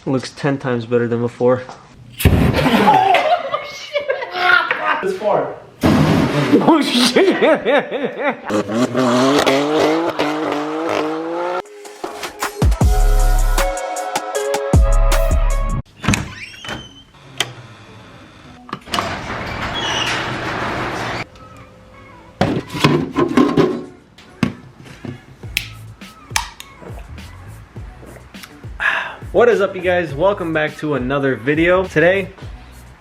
Looks 10 times better than before. Oh shit! This far. Oh shit! What is up, you guys? Welcome back to another video. Today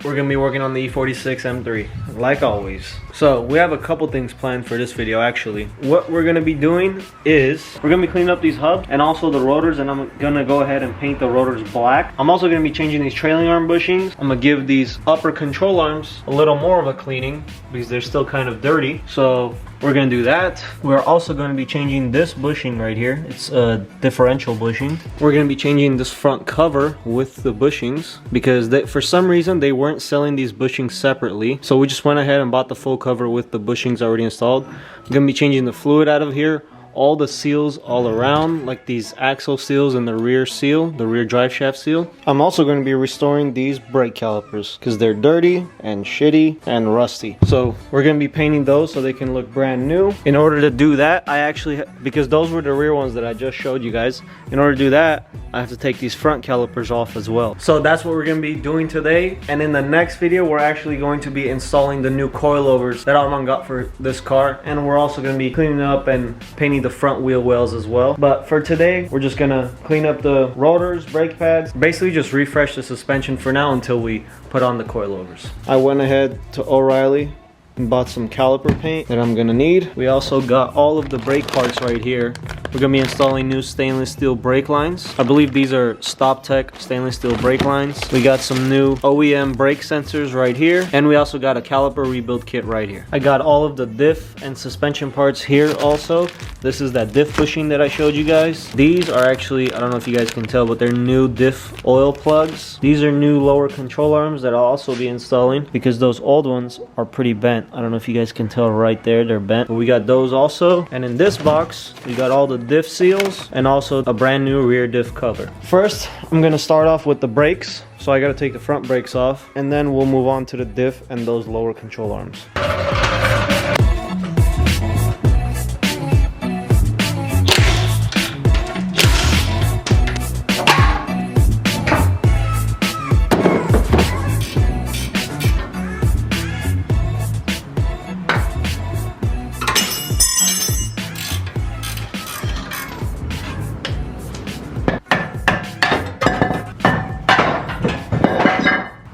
we're gonna be working on the E46 M3 like always. So we have a couple things planned for this video. Actually, what we're gonna be doing is we're gonna be cleaning up these hubs and also the rotors, and I'm gonna go ahead and paint the rotors black. I'm also gonna be changing these trailing arm bushings. I'm gonna give these upper control arms a little more of a cleaning because they're still kind of dirty, so we're gonna do that. We're also gonna be changing this bushing right here. It's a differential bushing. We're gonna be changing this front cover with the bushings because for some reason they weren't selling these bushings separately, so we just went ahead and bought the full cover with the bushings already installed. I'm gonna be changing the fluid out of here, all the seals all around, like these axle seals and the rear seal, the rear drive shaft seal. I'm also going to be restoring these brake calipers because they're dirty and shitty and rusty. So we're going to be painting those so they can look brand new. In order to do that, I actually, because those were the rear ones that I just showed you guys, in order to do that, I have to take these front calipers off as well. So that's what we're going to be doing today. And in the next video, we're actually going to be installing the new coilovers that Armand got for this car. And we're also going to be cleaning up and painting the front wheel wells as well. But for today, we're just gonna clean up the rotors, brake pads, basically just refresh the suspension for now until we put on the coilovers. I went ahead to O'Reilly and bought some caliper paint that I'm gonna need. We also got all of the brake parts right here. We're gonna be installing new stainless steel brake lines. I believe these are StopTech stainless steel brake lines. We got some new OEM brake sensors right here, and we also got a caliper rebuild kit right here. I got all of the diff and suspension parts here also. This is that diff bushing that I showed you guys. These are actually, I don't know if you guys can tell, but they're new diff oil plugs. These are new lower control arms that I'll also be installing because those old ones are pretty bent. I don't know if you guys can tell right there, they're bent. But we got those also. And in this box, we got all the diff seals and also a brand new rear diff cover. First, I'm gonna start off with the brakes. So I gotta take the front brakes off, and then we'll move on to the diff and those lower control arms.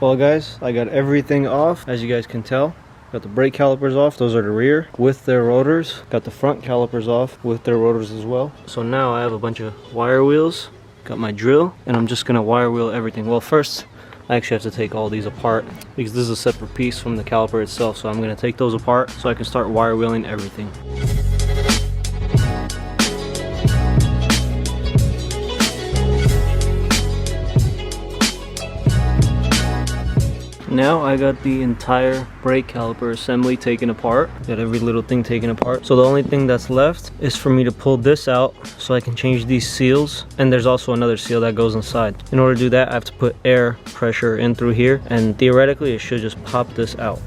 Well guys, I got everything off, as you guys can tell. Got the brake calipers off, those are the rear with their rotors. Got the front calipers off with their rotors as well. So now I have a bunch of wire wheels, got my drill, and I'm just gonna wire wheel everything. Well, first I actually have to take all these apart because this is a separate piece from the caliper itself. So I'm gonna take those apart so I can start wire wheeling everything. Now I got the entire brake caliper assembly taken apart. Got every little thing taken apart. So the only thing that's left is for me to pull this out so I can change these seals. And there's also another seal that goes inside. In order to do that, I have to put air pressure in through here. And theoretically, it should just pop this out.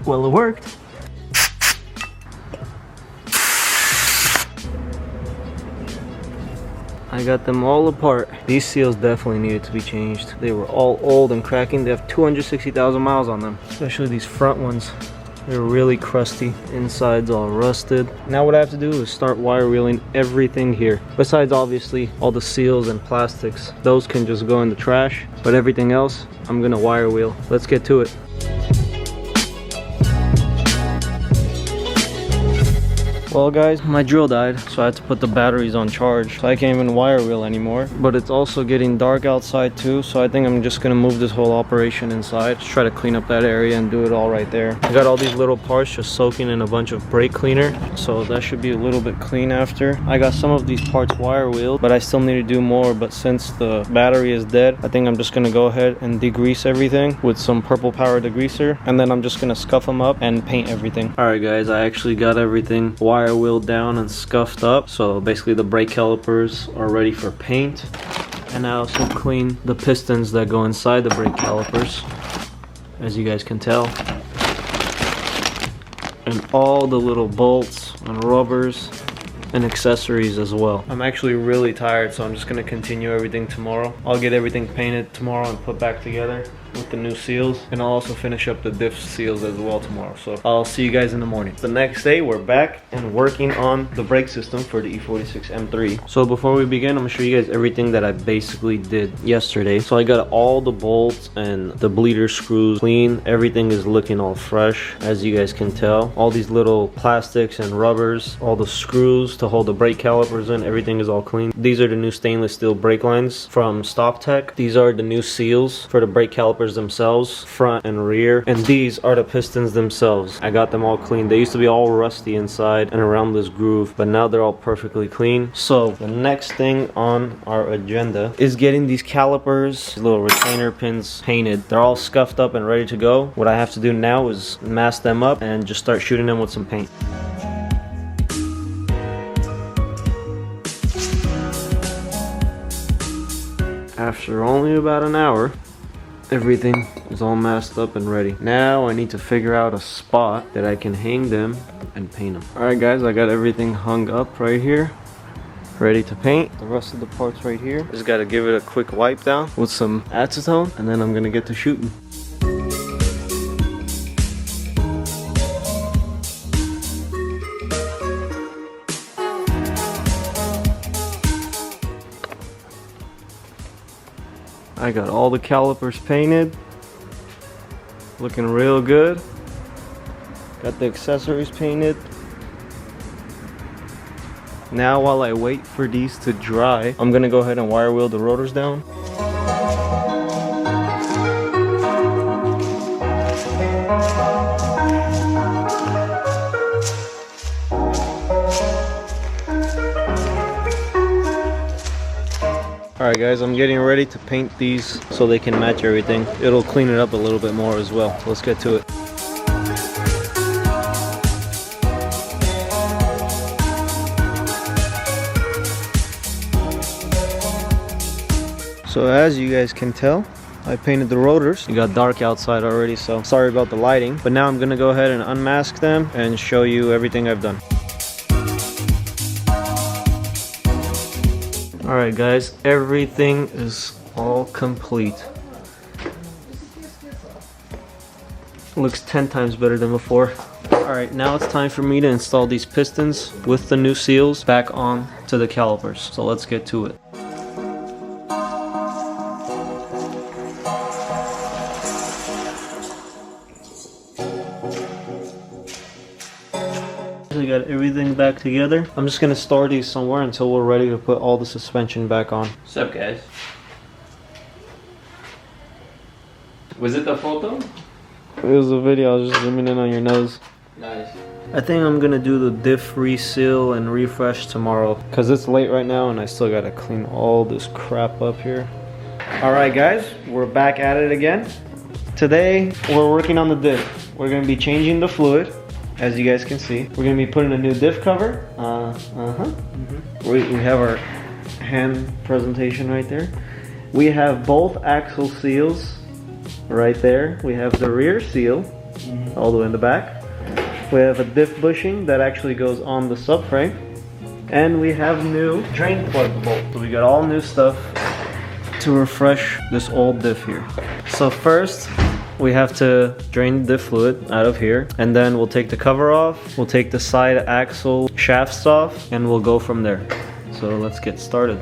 Well, it worked. I got them all apart. These seals definitely needed to be changed. They were all old and cracking. They have 260,000 miles on them. Especially these front ones. They're really crusty. Inside's all rusted. Now what I have to do is start wire wheeling everything here. Besides obviously all the seals and plastics. Those can just go in the trash. But everything else, I'm gonna wire wheel. Let's get to it. Well guys, my drill died, so I had to put the batteries on charge. So I can't even wire wheel anymore. But it's also getting dark outside too, so I think I'm just gonna move this whole operation inside. Just try to clean up that area and do it all right there. I got all these little parts just soaking in a bunch of brake cleaner, so that should be a little bit clean after. I got some of these parts wire wheeled, but I still need to do more. But since the battery is dead, I think I'm just gonna go ahead and degrease everything with some purple power degreaser, and then I'm just gonna scuff them up and paint everything. Alright guys, I actually got everything wired wire wheel down and scuffed up. So basically the brake calipers are ready for paint. And I also cleaned the pistons that go inside the brake calipers, as you guys can tell. And all the little bolts and rubbers and accessories as well. I'm actually really tired, so I'm just gonna continue everything tomorrow. I'll get everything painted tomorrow and put back together with the new seals, and I'll also finish up the diff seals as well tomorrow. So I'll see you guys in the morning. The next day we're back and working on the brake system for the E46 M3. So before we begin, I'm gonna show you guys everything that I basically did yesterday. So I got all the bolts and the bleeder screws clean. Everything is looking all fresh, as you guys can tell. All these little plastics and rubbers, all the screws to hold the brake calipers in, everything is all clean. These are the new stainless steel brake lines from Stock Tech. These are the new seals for the brake calipers themselves, front and rear, and these are the pistons themselves. I got them all clean. They used to be all rusty inside and around this groove, but now they're all perfectly clean. So the next thing on our agenda is getting these calipers, little retainer pins, painted. They're all scuffed up and ready to go. What I have to do now is mask them up and just start shooting them with some paint. After only about an hour, everything is all masked up and ready. Now I need to figure out a spot that I can hang them and paint them. Alright guys, I got everything hung up right here, ready to paint. The rest of the parts right here. Just gotta give it a quick wipe down with some acetone, and then I'm gonna get to shooting. I got all the calipers painted, looking real good. Got the accessories painted. Now while I wait for these to dry, I'm gonna go ahead and wire wheel the rotors down. Alright guys, I'm getting ready to paint these so they can match everything. It'll clean it up a little bit more as well. Let's get to it. So as you guys can tell, I painted the rotors. It got dark outside already, so sorry about the lighting. But now I'm gonna go ahead and unmask them and show you everything I've done. Alright guys, everything is all complete. Looks 10 times better than before. Alright, now it's time for me to install these pistons with the new seals back on to the calipers. So let's get to it. We got everything back together. I'm just gonna store these somewhere until we're ready to put all the suspension back on. What's up, guys? Was it the photo? It was a video. I was just zooming in on your nose. Nice. I think I'm gonna do the diff reseal and refresh tomorrow because it's late right now and I still gotta clean all this crap up here. Alright guys, we're back at it again. Today we're working on the diff. We're gonna be changing the fluid. As you guys can see, we're gonna be putting a new diff cover. We have our hand presentation right there. We have both axle seals right there. We have the rear seal all the way in the back. We have a diff bushing that actually goes on the subframe, and we have new drain plug bolt. So we got all new stuff to refresh this old diff here. So first, we have to drain the fluid out of here, and then we'll take the cover off, we'll take the side axle shafts off, and we'll go from there. So let's get started.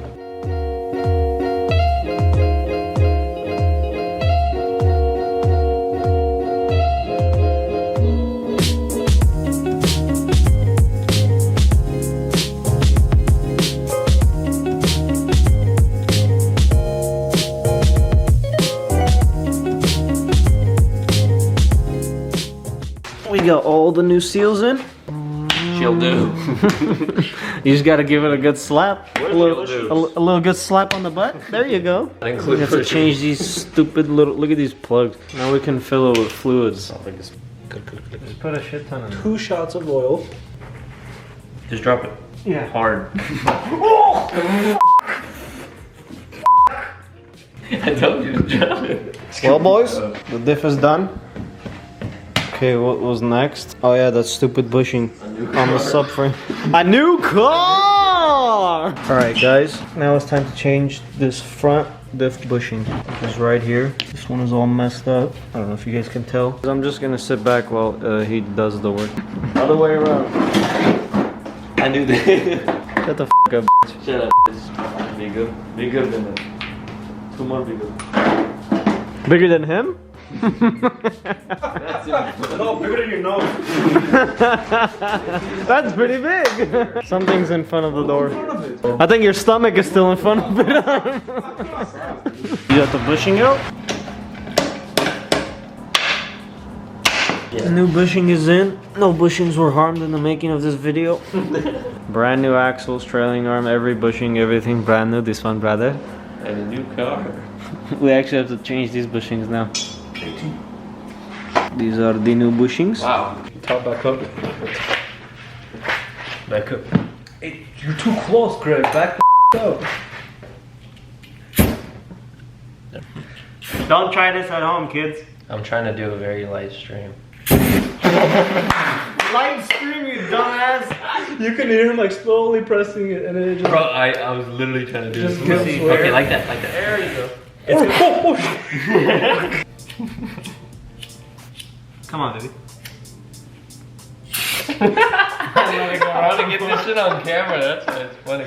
We got all the new seals in. She'll do. You just gotta give it a good slap. A little good slap on the butt. There you go. We have to change these stupid little, look at these plugs. Now we can fill it with fluids. Just put a shit ton in there. 2 shots of oil. Just drop it. Yeah. Hard. I told you to drop it. Well, boys, the diff is done. Okay, what was next? Oh yeah, that stupid bushing on the subframe. A new car! Alright guys, now it's time to change this front diff bushing. Which is right here. This one is all messed up. I don't know if you guys can tell. I'm just gonna sit back while he does the work. Other way around. I knew that. Shut the f up, bitch. Shut up. Be good. Be good than that. 2 more bigger. Bigger than him? That's it. No, bigger than your nose. That's pretty big. Something's in front of the door. I think your stomach is still in front of it. You got the bushing out? Yeah. New bushing is in. No bushings were harmed in the making of this video. Brand new axles, trailing arm, every bushing, everything brand new. This one, brother. And a new car. We actually have to change these bushings now. These are the new bushings. Wow. Top back up. Back up. Hey, you're too close, Greg. Back the up. Don't try this at home, kids. I'm trying to do a very light stream. Light stream, you dumbass. You can hear him like slowly pressing it, and then it just. Bro, I was literally trying to do Just this. give See, swear. okay, like that, like that. There you go. It's Come on, baby. I want to get this shit on camera, that's why it's funny.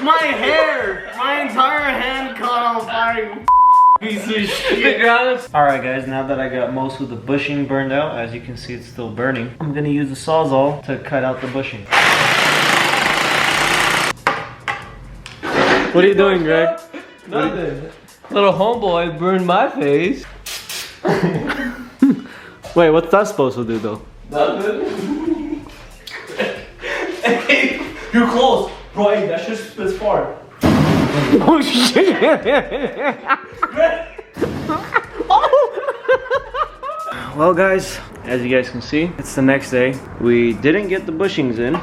My hair! My entire hand caught on fire, you piece of shit. Alright guys, now that I got most of the bushing burned out, as you can see it's still burning, I'm gonna use the Sawzall to cut out the bushing. What are you doing, Greg? nothing. Little homeboy burned my face. Wait, what's that supposed to do though? Nothing. Hey, you're close. Bro, hey, that's just this far. Oh shit! Well guys, as you guys can see, it's the next day. We didn't get the bushings in.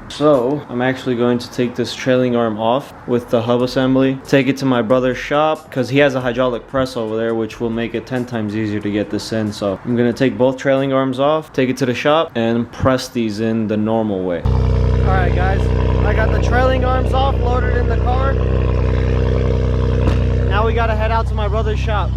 So, I'm actually going to take this trailing arm off with the hub assembly, take it to my brother's shop, because he has a hydraulic press over there, which will make it 10 times easier to get this in. So, I'm going to take both trailing arms off, take it to the shop, and press these in the normal way. Alright guys, I got the trailing arms off, loaded in the car. Now we gotta head out to my brother's shop.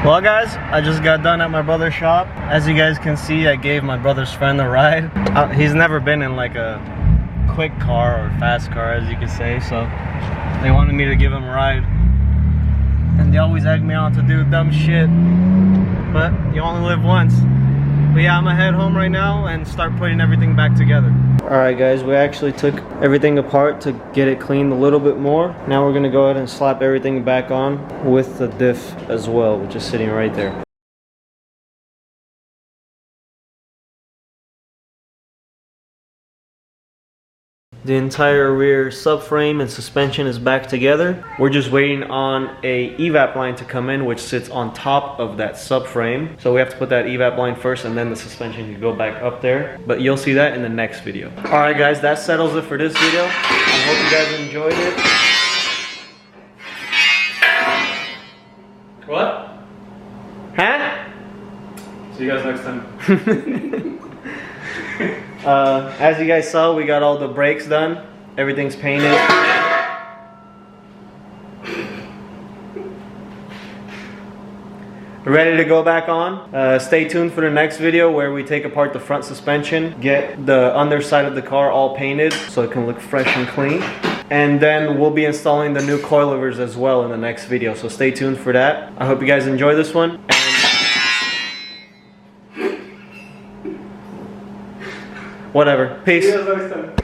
Well guys, I just got done at my brother's shop. As you guys can see, I gave my brother's friend a ride. He's never been in like a quick car or fast car, as you could say, so they wanted me to give him a ride. And they always egg me on to do dumb shit, but you only live once. But yeah, I'm gonna head home right now and start putting everything back together. Alright guys, we actually took everything apart to get it cleaned a little bit more. Now we're gonna go ahead and slap everything back on with the diff as well, which is sitting right there. The entire rear subframe and suspension is back together. We're just waiting on a evap line to come in, which sits on top of that subframe. So we have to put that evap line first, and then the suspension can go back up there. But you'll see that in the next video. All right, guys, that settles it for this video. I hope you guys enjoyed it. What? Huh? See you guys next time. As you guys saw, we got all the brakes done. Everything's painted. Ready to go back on. Stay tuned for the next video where we take apart the front suspension, get the underside of the car all painted so it can look fresh and clean. And then we'll be installing the new coilovers as well in the next video, so stay tuned for that. I hope you guys enjoy this one. Whatever. Peace. See you guys next time.